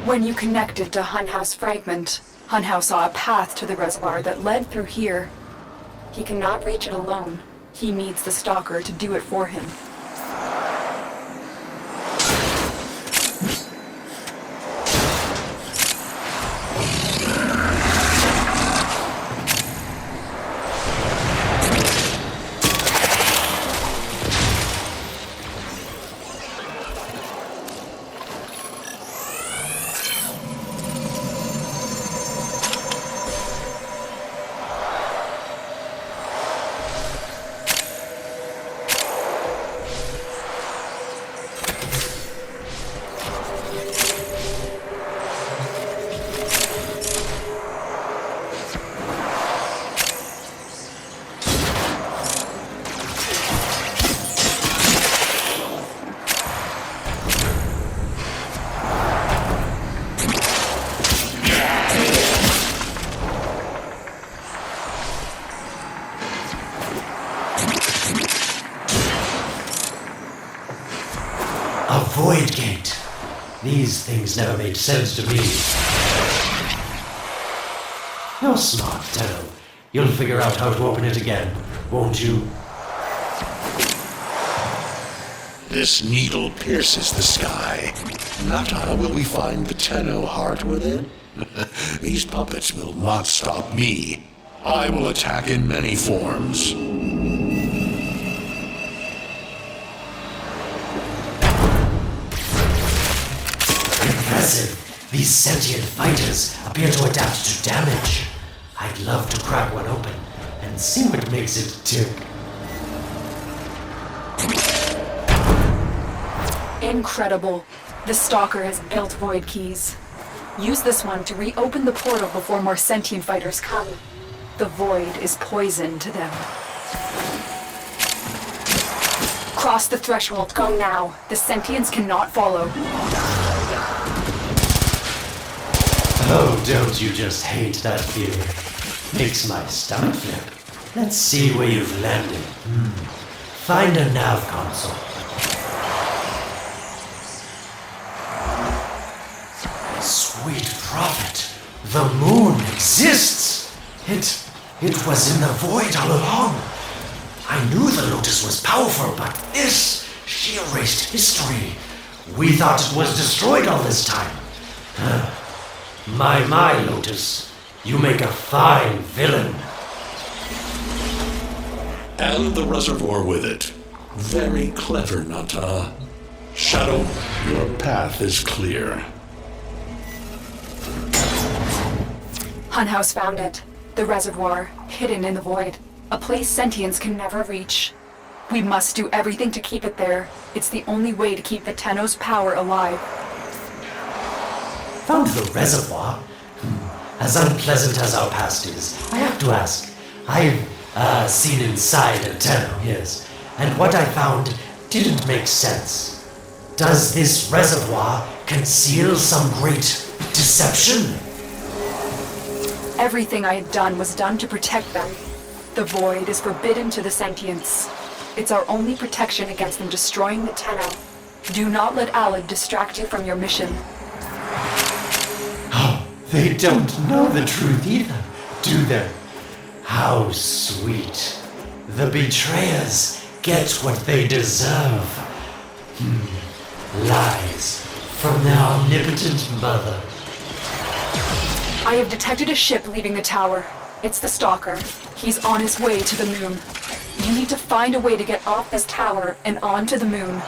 When you connected to Hunhouse Fragment, Hunhouse saw a path to the reservoir that led through here. He cannot reach it alone. He needs the Stalker to do it for him. A void gate. These things never made sense to me. You're smart, Tenno. You'll figure out how to open it again, won't you? This needle pierces the sky. Not how will we find the Tenno heart within? These puppets will not stop me. I will attack in many forms. Impressive. These sentient fighters appear to adapt to damage. I'd love to crack one open and see what makes it tick. Incredible. The Stalker has built void keys. Use this one to reopen the portal before more sentient fighters come. The void is poison to them. Cross the threshold. Go now. The sentients cannot follow. Oh, don't you just hate that feeling? Makes my stomach flip. Let's see where you've landed. Find a nav console. Sweet prophet, the moon exists! It was in the void all along. I knew the Lotus was powerful, but she erased history. We thought it was destroyed all this time. My Lotus, you make a fine villain. And the reservoir with it. Very clever, Nata. Shadow, your path is clear. Hunhouse found it. The reservoir, hidden in the void. A place sentients can never reach. We must do everything to keep it there. It's the only way to keep the Tenno's power alive. Found the reservoir? As unpleasant as our past is, I have to ask. I've seen inside a Tenno, yes. And what I found didn't make sense. Does this reservoir conceal some great deception? Everything I had done was done to protect them. The void is forbidden to the sentients. It's our only protection against them destroying the Tenno. Do not let Alad distract you from your mission. Oh, they don't know the truth either, do they? How sweet. The betrayers get what they deserve. Lies from their omnipotent mother. I have detected a ship leaving the tower. It's the Stalker. He's on his way to the moon. You need to find a way to get off this tower and onto the moon.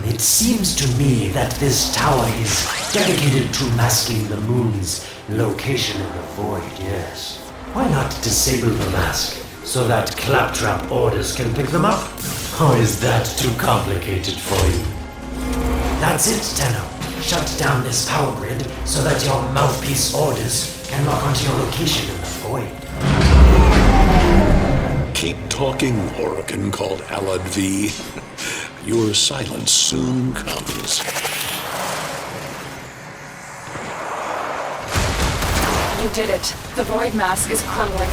It seems to me that this tower is dedicated to masking the moon's location in the void, yes. Why not disable the mask so that claptrap orders can pick them up? Or is that too complicated for you? That's it, Tenno. Shut down this power grid so that your mouthpiece orders can lock onto your location in the void. Keep talking, Orokin called Alad V. Your silence soon comes. You did it. The void mask is crumbling.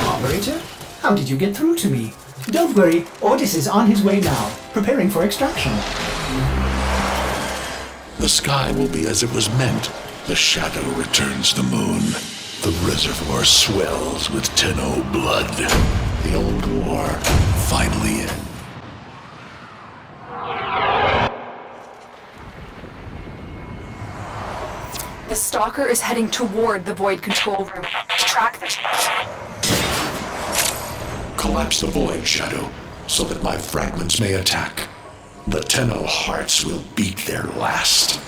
Operator? How did you get through to me? Don't worry, Ordis is on his way now, preparing for extraction. The sky will be as it was meant. The shadow returns the moon. The reservoir swells with Tenno blood. The old war finally ends. The Stalker is heading toward the Void control room. Track the... Collapse the void, Shadow, so that my fragments may attack. The Tenno hearts will beat their last.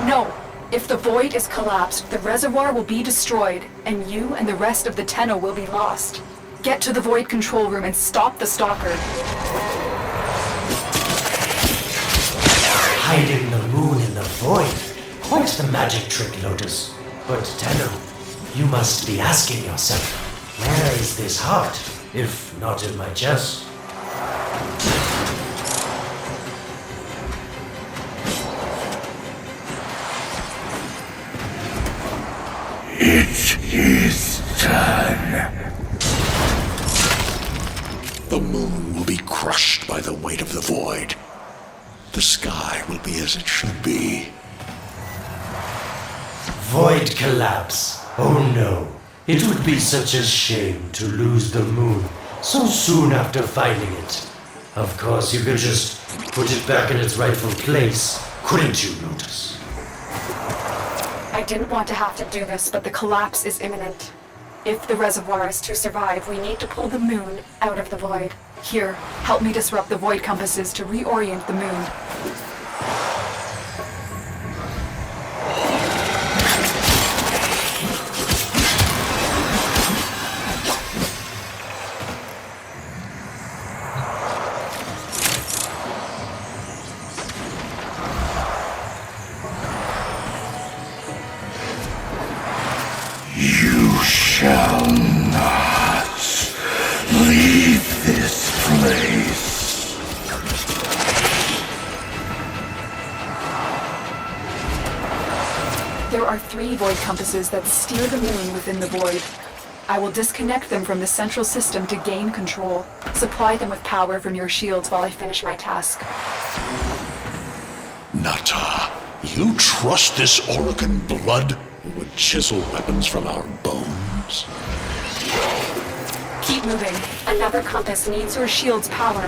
No. If the Void is collapsed, the reservoir will be destroyed, and you and the rest of the Tenno will be lost. Get to the Void control room and stop the Stalker. Hiding the moon in the void. Quite the magic trick, Lotus. But Tenno, you must be asking yourself, where is this heart, if not in my chest? It is done. The moon will be crushed by the weight of the void. The sky will be as it should be. Void collapse. Oh no. It would be such a shame to lose the moon so soon after finding it. Of course, you could just put it back in its rightful place, couldn't you, Lotus? I didn't want to have to do this, but the collapse is imminent. If the reservoir is to survive, we need to pull the moon out of the Void. Here, help me disrupt the Void compasses to reorient the moon. You shall not leave this place. There are 3 Void compasses that steer the moon within the Void. I will disconnect them from the central system to gain control. Supply them with power from your shields while I finish my task. Nata, you trust this Orokin blood who would chisel weapons from our bones? Keep moving. Another compass needs your shield's power.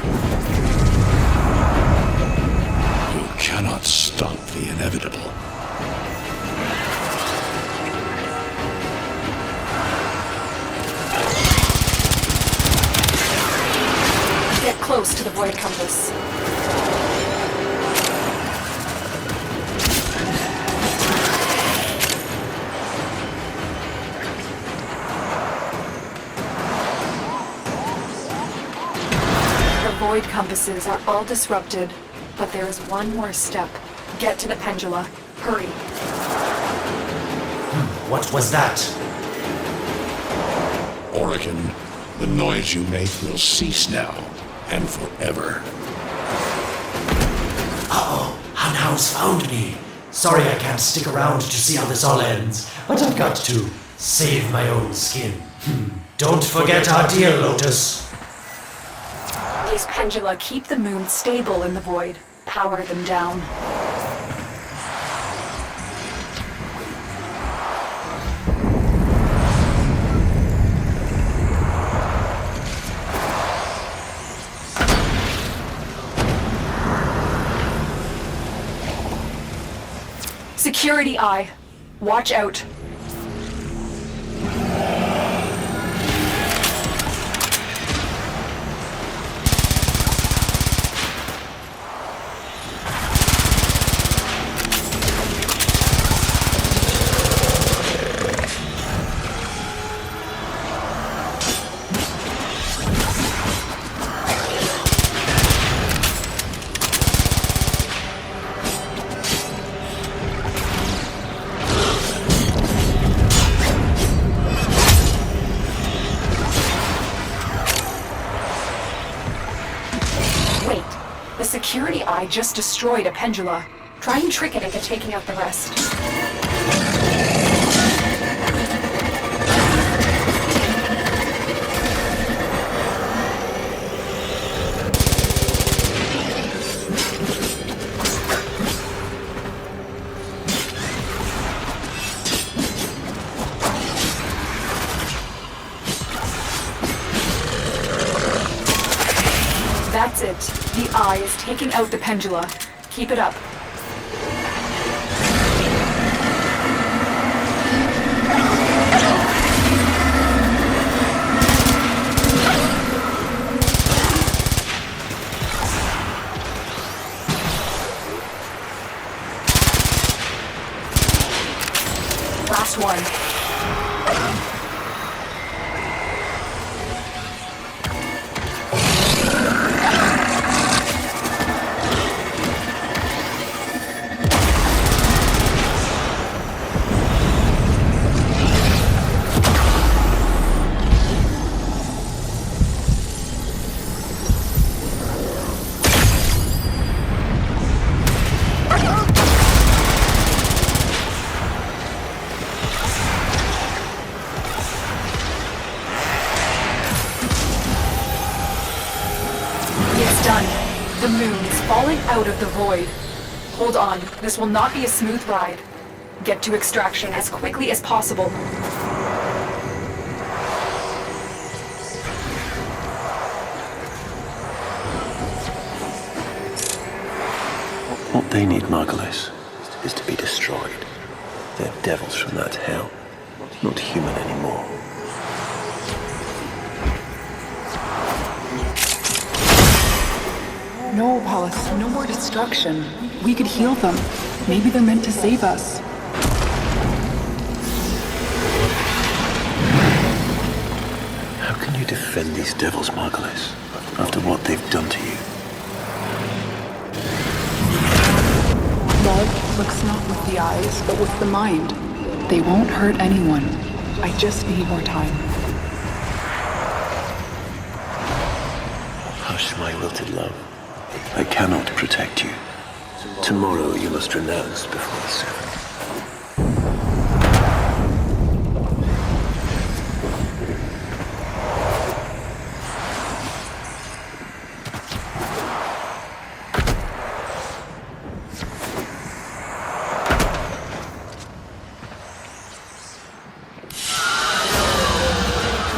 You cannot stop the inevitable. Get close to the Void compass. The Void compasses are all disrupted, but there is one more step. Get to the pendula. Hurry. What was that? Orokin, the noise you make will cease now, and forever. Uh-oh, Hunhouse found me. Sorry I can't stick around to see how this all ends, but I've got to save my own skin. Don't forget our deal, Lotus. These pendula keep the moon stable in the Void. Power them down. Security Eye. Watch out. The security eye just destroyed a pendula. Try and trick it into taking out the rest. That's it. The eye is taking out the pendula. Keep it up. Last one. The moon's falling out of the void. Hold on, this will not be a smooth ride. Get to extraction as quickly as possible. What they need, Margulis, is to be destroyed. They're devils from that hell, not human anymore. No, Pallas, no more destruction. We could heal them. Maybe they're meant to save us. How can you defend these devils, Margulis, after what they've done to you? Love looks not with the eyes, but with the mind. They won't hurt anyone. I just need more time. Hush, my wilted love. I cannot protect you. Tomorrow you must renounce before the seven.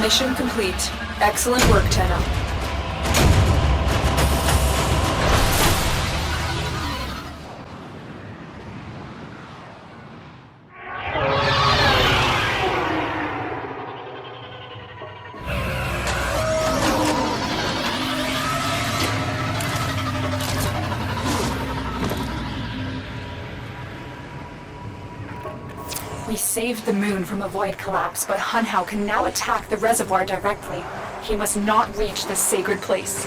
Mission complete. Excellent work, Tenno. We saved the moon from a void collapse, but Hunhao can now attack the reservoir directly. He must not reach this sacred place.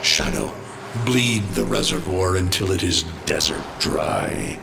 Shadow, bleed the reservoir until it is desert dry.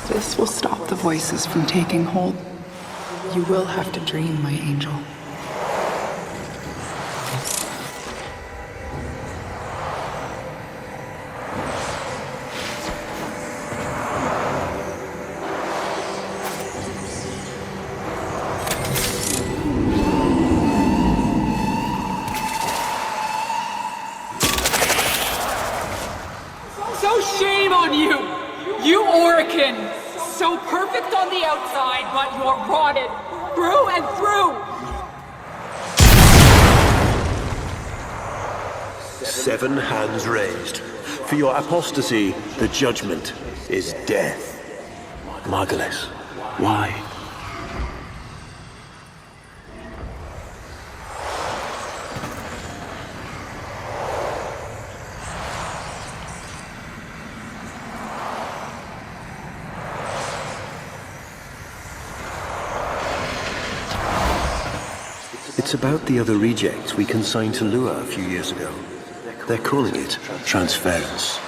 This will stop the voices from taking hold. You will have to dream, my angel. So shame on you! You Orican! So perfect on the outside, but you're rotted through and through! Seven hands raised. For your apostasy, the judgment is death. Margulis, why? It's about the other rejects we consigned to Lua a few years ago. They're calling it transference.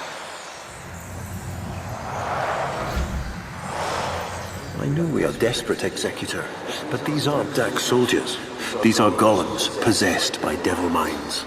I know we are desperate, Executor, but these aren't Dax soldiers. These are golems possessed by devil minds.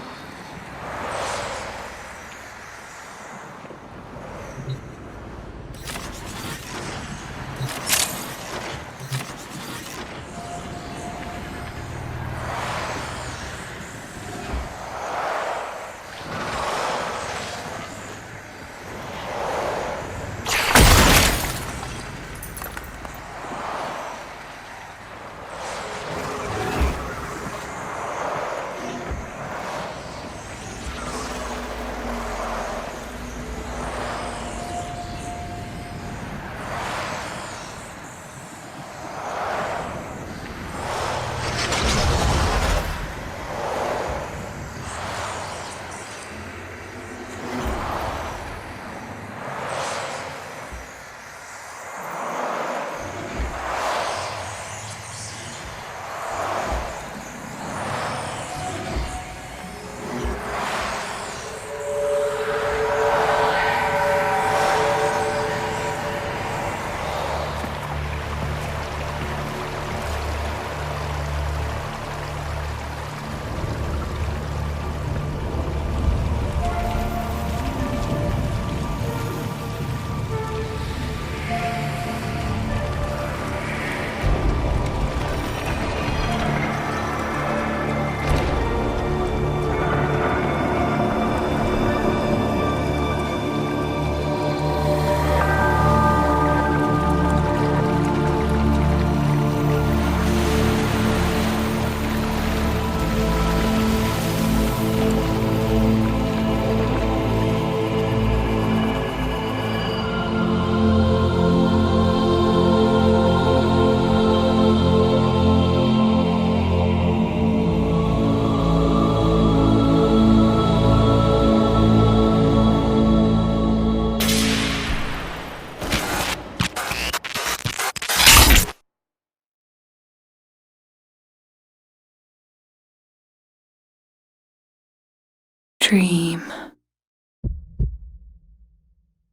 Dream.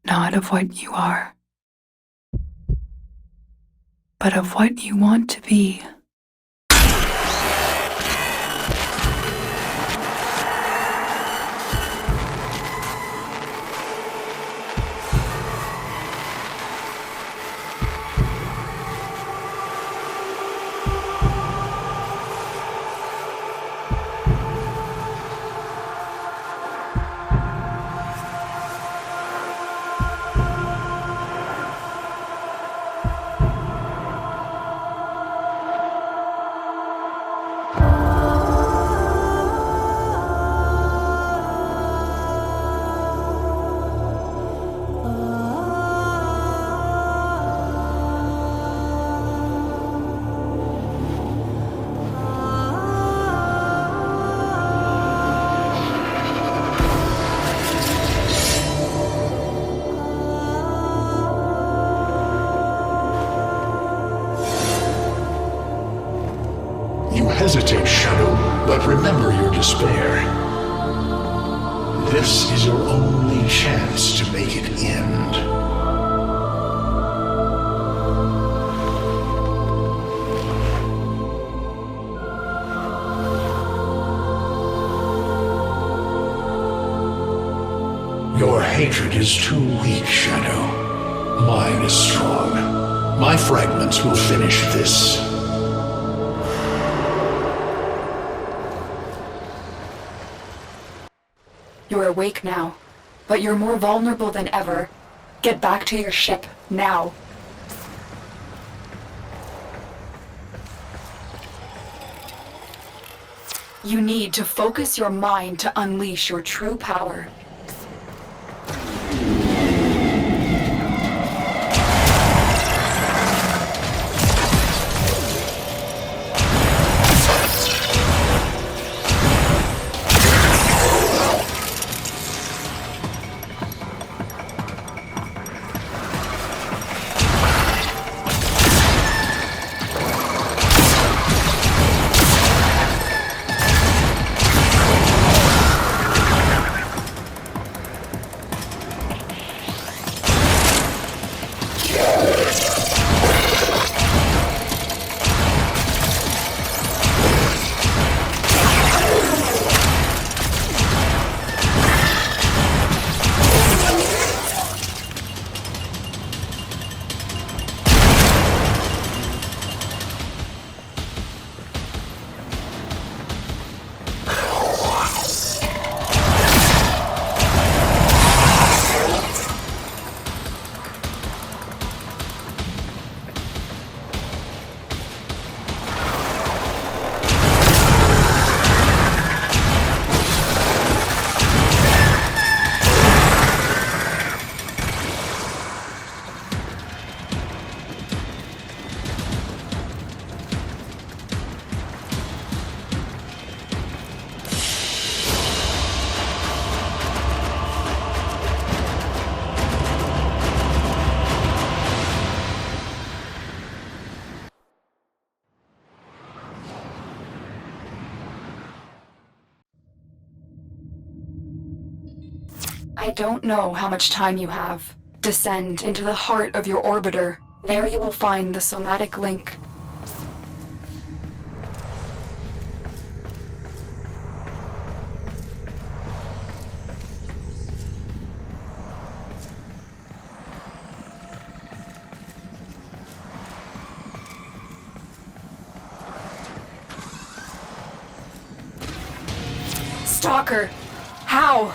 Not of what you are, but of what you want to be. Hesitate, Shadow, but remember your despair. This is your only chance to make it end. Your hatred is too weak, Shadow. Mine is strong. My fragments will finish this. You're awake now, but you're more vulnerable than ever. Get back to your ship, now. You need to focus your mind to unleash your true power. I don't know how much time you have. Descend into the heart of your orbiter. There you will find the somatic link. Stalker! How?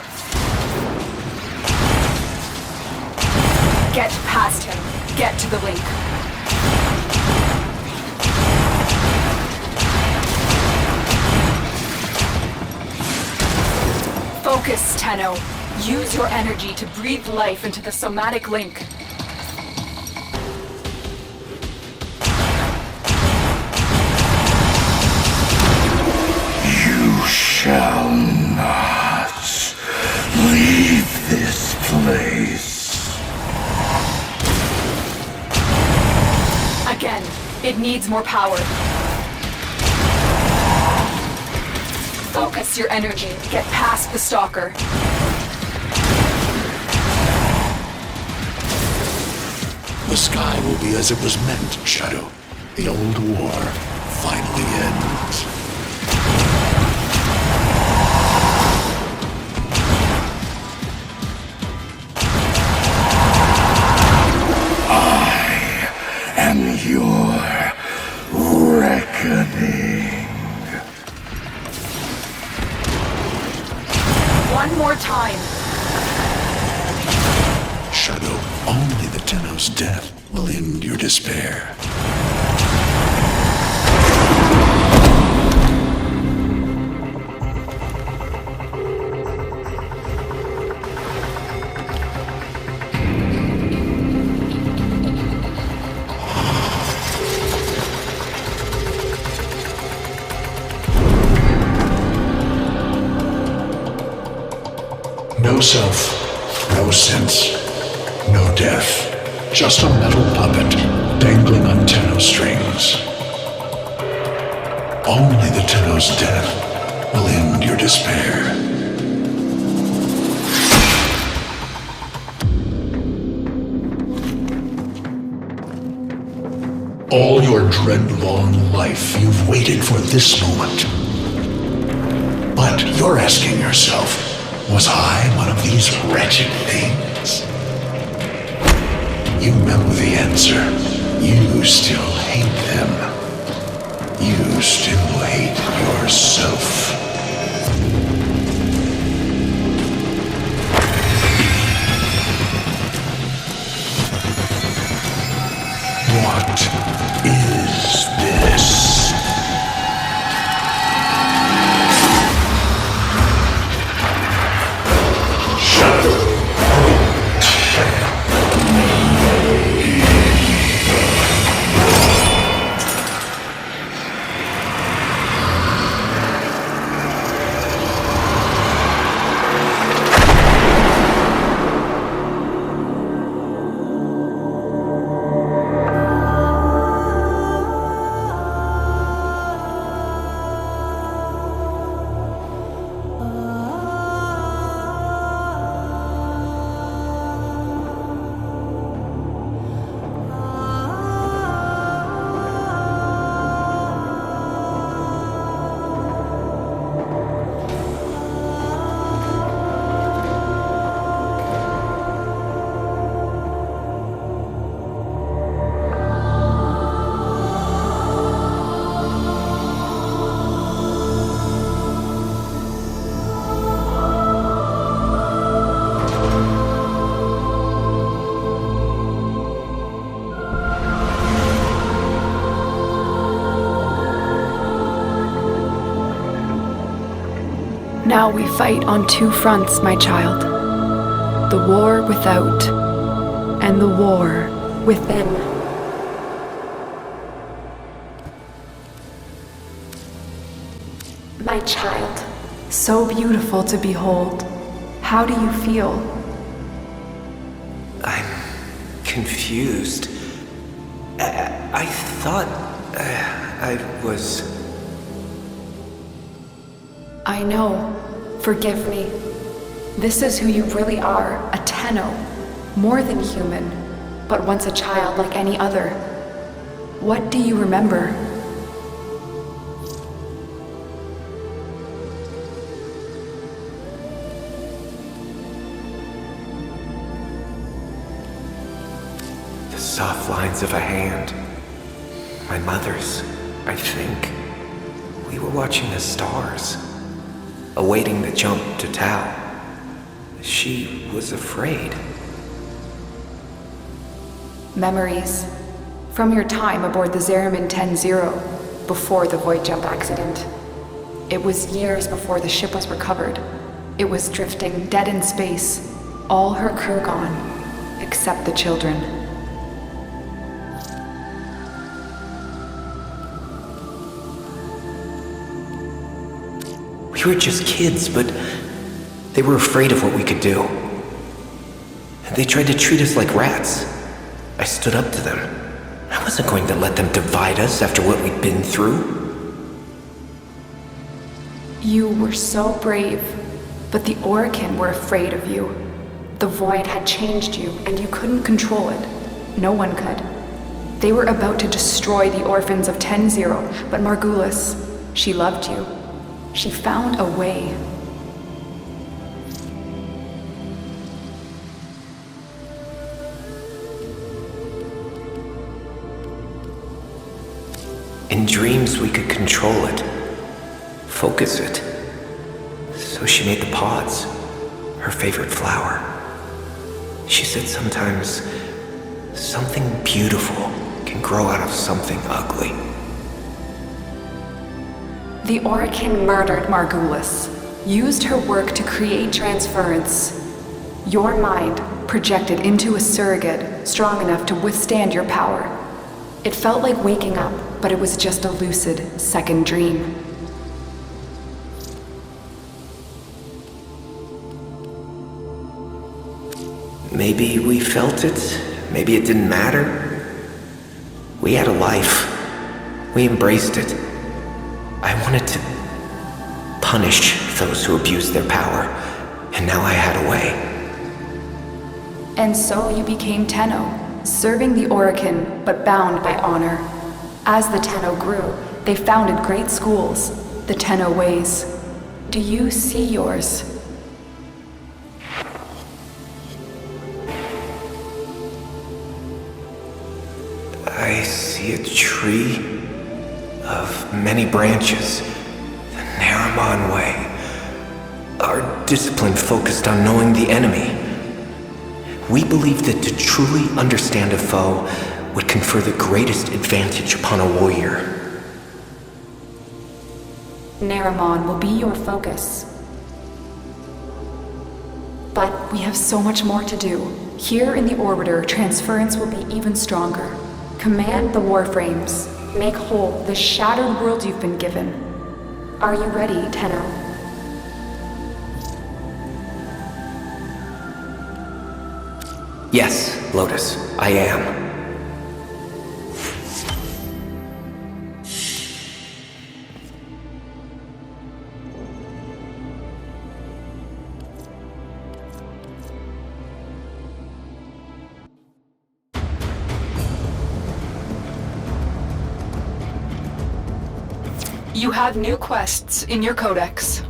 Get past him. Get to the link. Focus, Tenno. Use your energy to breathe life into the somatic link. You shall not leave this place. Again, it needs more power. Focus your energy. Get past the stalker. The sky will be as it was meant, Shadow. The old war finally ends. I am your reckoning. One more time. Shadow, only the Tenno's death will end your despair. No self, no sense, no death. Just a metal puppet dangling on Tenno strings. Only the Tenno's death will end your despair. All your dread-long life, you've waited for this moment. But you're asking yourself, was I one of these wretched things? You know the answer. You still hate them. You still hate yourself. What is this? Now we fight on two fronts, my child. The war without, and the war within. My child, so beautiful to behold. How do you feel? I'm confused. I thought I was... I know. Forgive me. This is who you really are, a Tenno. More than human, but once a child like any other. What do you remember? The soft lines of a hand. My mother's, I think. We were watching the stars, awaiting the jump to Tau. She was afraid. Memories. From your time aboard the Zeramin 10-0, before the void jump accident. It was years before the ship was recovered. It was drifting dead in space, all her crew gone, except the children. We were just kids, but they were afraid of what we could do. They tried to treat us like rats. I stood up to them. I wasn't going to let them divide us after what we'd been through. You were so brave, but the Orokin were afraid of you. The void had changed you, and you couldn't control it. No one could. They were about to destroy the orphans of 10-0, but Margulis, she loved you. She found a way. In dreams, we could control it, focus it. So she made the pods, her favorite flower. She said sometimes something beautiful can grow out of something ugly. The Orokin murdered Margulis, used her work to create transference. Your mind projected into a surrogate strong enough to withstand your power. It felt like waking up, but it was just a lucid second dream. Maybe we felt it, maybe it didn't matter. We had a life. We embraced it. I wanted to punish those who abused their power, and now I had a way. And so you became Tenno, serving the Orokin, but bound by honor. As the Tenno grew, they founded great schools, the Tenno ways. Do you see yours? I see a tree of many branches, the Naramon way. Our discipline focused on knowing the enemy. We believed that to truly understand a foe would confer the greatest advantage upon a warrior. Naramon will be your focus. But we have so much more to do. Here in the Orbiter, transference will be even stronger. Command the Warframes. Make whole the shattered world you've been given. Are you ready, Tenno? Yes, Lotus, I am. You have new quests in your codex.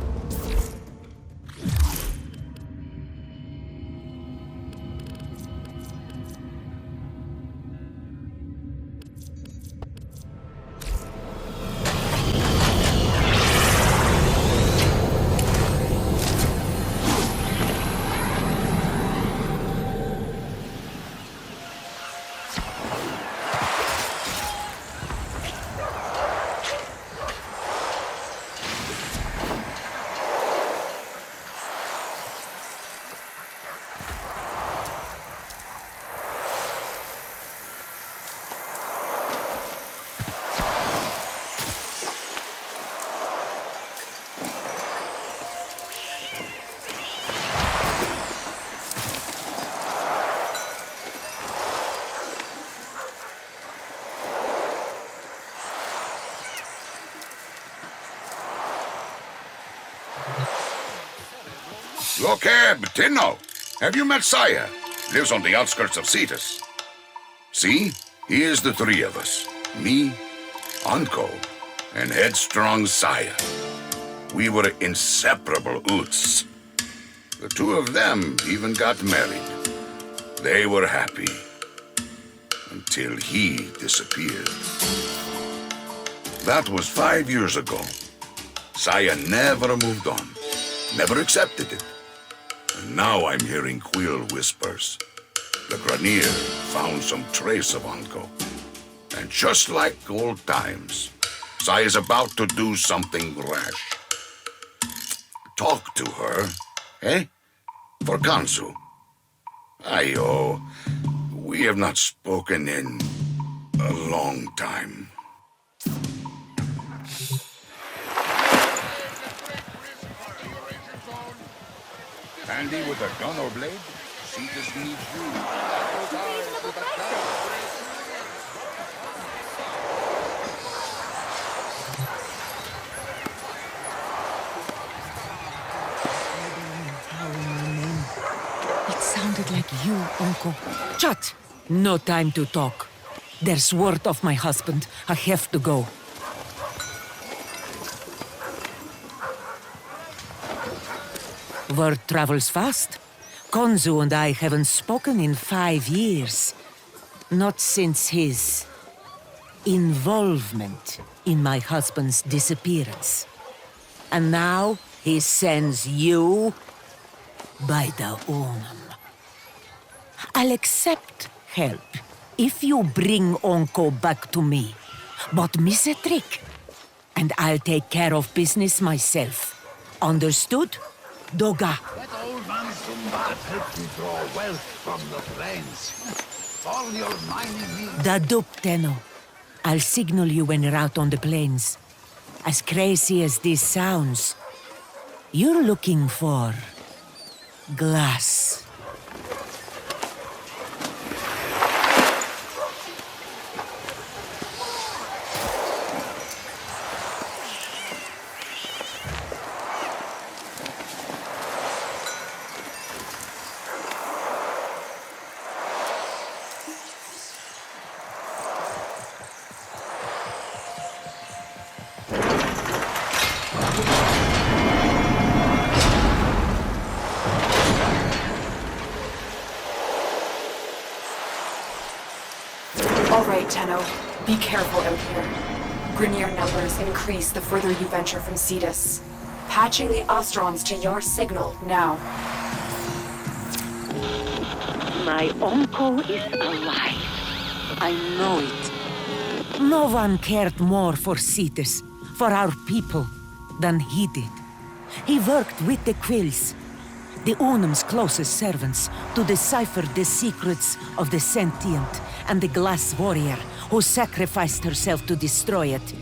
Look here, Tinno. Have you met Saya? Lives on the outskirts of Cetus. See? Here's the three of us. Me, Anko, and headstrong Saya. We were inseparable Oots. The two of them even got married. They were happy. Until he disappeared. That was 5 years ago. Saya never moved on. Never accepted it. And now I'm hearing queer whispers. The Grenier found some trace of Anko. And just like old times, Saya's about to do something rash. Talk to her, eh? For Kansu. Ayo, we have not spoken in a long time. Handy with a gun or blade? Cetus needs you. It sounded like you, Uncle. Shut! No time to talk. There's word of my husband. I have to go. Word travels fast. Konzu and I haven't spoken in 5 years. Not since his involvement in my husband's disappearance. And now he sends you by the Unum. I'll accept help if you bring Onko back to me. But miss a trick, and I'll take care of business myself. Understood? Doga. That old man Sumbat helped you draw wealth from the plains. All your mining needs. The dupe, Tenno. I'll signal you when you're out on the plains. As crazy as this sounds, you're looking for glass. All right, Tenno. Be careful out here. Grenier numbers increase the further you venture from Cetus. Patching the Ostrons to your signal now. My uncle is alive. I know it. No one cared more for Cetus, for our people, than he did. He worked with the Quills, the Unum's closest servants, to decipher the secrets of the sentient and the glass warrior who sacrificed herself to destroy it.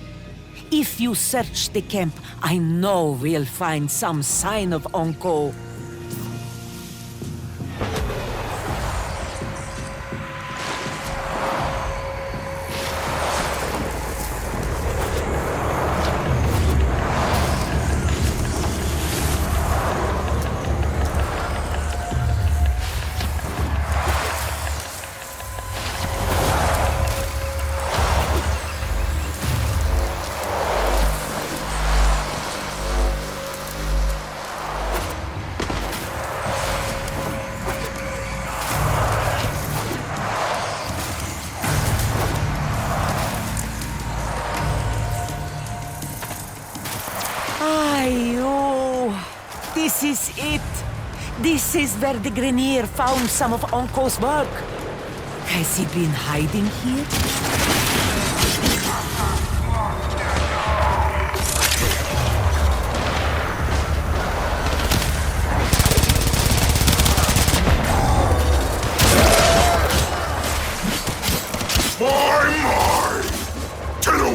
If you search the camp, I know we'll find some sign of Onko. This is it. This is where the Grenier found some of Onko's work. Has he been hiding here? My!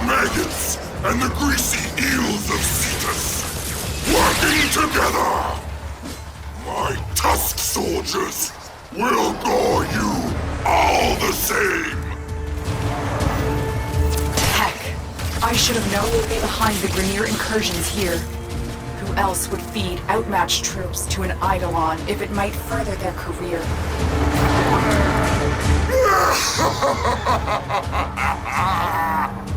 Maggots and the greasy eels of Cetus, working together! My tusk soldiers will gore you all the same! Heck, I should have known you'd be behind the Grenier incursions here. Who Who else would feed outmatched troops to an Eidolon if it might further their career?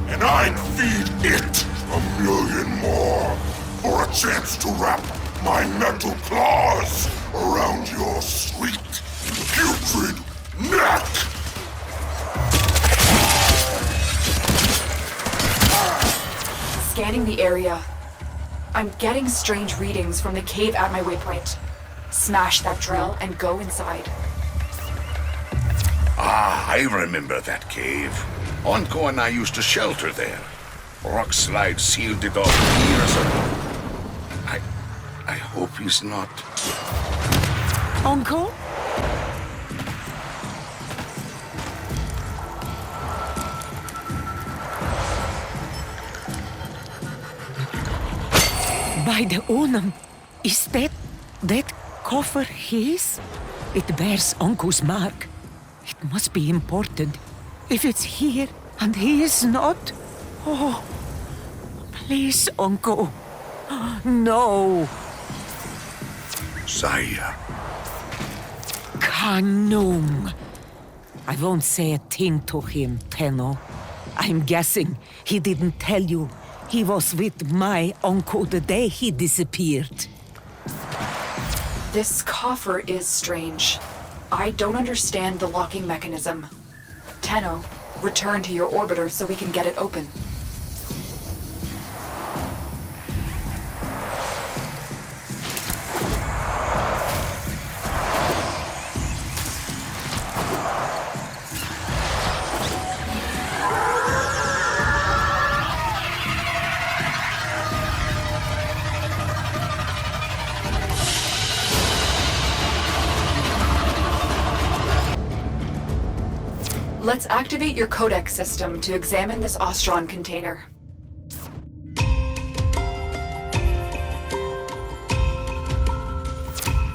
And I'd feed it 1,000,000 more for a chance to wrap my metal claws around your sweet, putrid neck! Scanning the area. I'm getting strange readings from the cave at my waypoint. Smash that drill and go inside. Ah, I remember that cave. Onko and I used to shelter there. Rock slide sealed it off years ago. I hope he's not. Uncle? By the Onam, is that coffer his? It bears Uncle's mark. It must be important. If it's here and he is not, oh, please, Uncle, no. Saya. Kanung. I won't say a thing to him, Tenno. I'm guessing he didn't tell you he was with my uncle the day he disappeared. This coffer is strange. I don't understand the locking mechanism. Tenno, return to your orbiter so we can get it open. Let's activate your codex system to examine this Ostron container.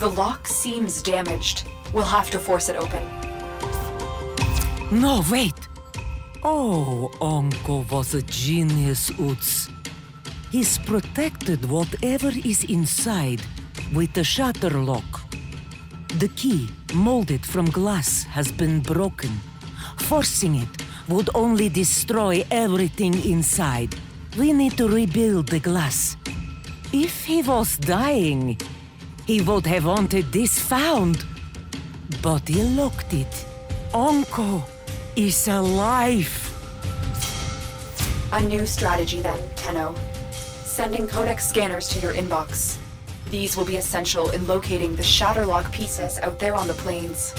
The lock seems damaged. We'll have to force it open. No, wait. Oh, Uncle was a genius, Utz. He's protected whatever is inside with the shutter lock. The key, molded from glass, has been broken. Forcing it would only destroy everything inside. We need to rebuild the glass. If he was dying, he would have wanted this found. But he locked it. Uncle is alive. A new strategy then, Tenno. Sending codex scanners to your inbox. These will be essential in locating the Shatterlock pieces out there on the plains.